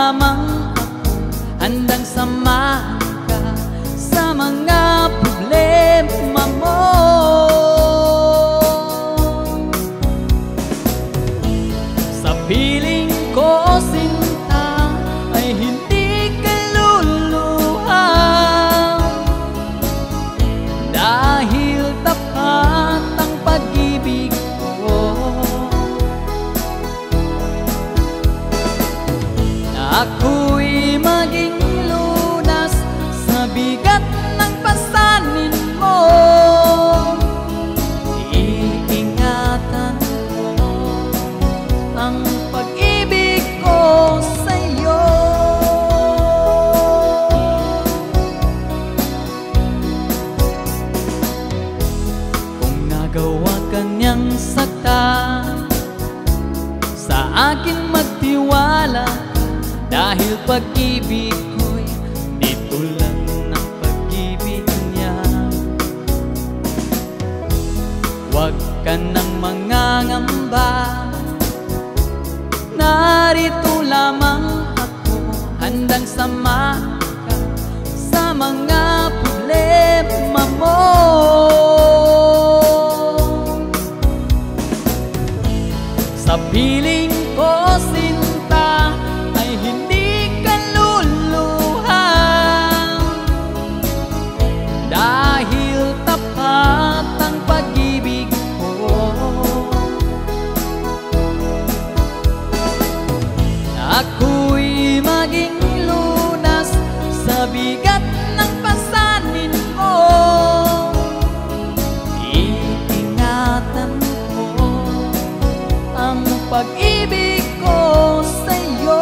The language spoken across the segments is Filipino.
lamang ako handang samahan ka sa mga problema mo. Sa piling ko, sinta, ay hindi ka luluha, dahil tapat ang pag-ibig ko. Ako'y maging lunas sa bigat ng pasanin mo. Iingatan ko ang pag-ibig ko sa'yo. Kung nagawa kanyang saktan, sa akin magtiwala, dahil pag-ibig ko'y di tulad ng pag-ibig niya. Huwag ka nang mangangamba, narito lamang ako handang samahan ka sa mga problema mo. Sa piling ko, sinta, ay hindi ka luluha, dahil tapat ang pag-ibig ko. Ako'y maging lunas sa bigat ng pasanin mo. Iingatan ko ang pag-ibig ko sa'yo.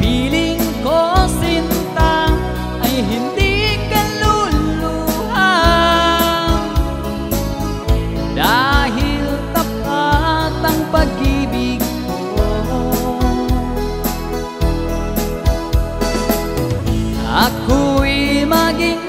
Piling ko, sinta, ay hindi ka luluha, dahil tapat ang pag-ibig ko. Ako'y maging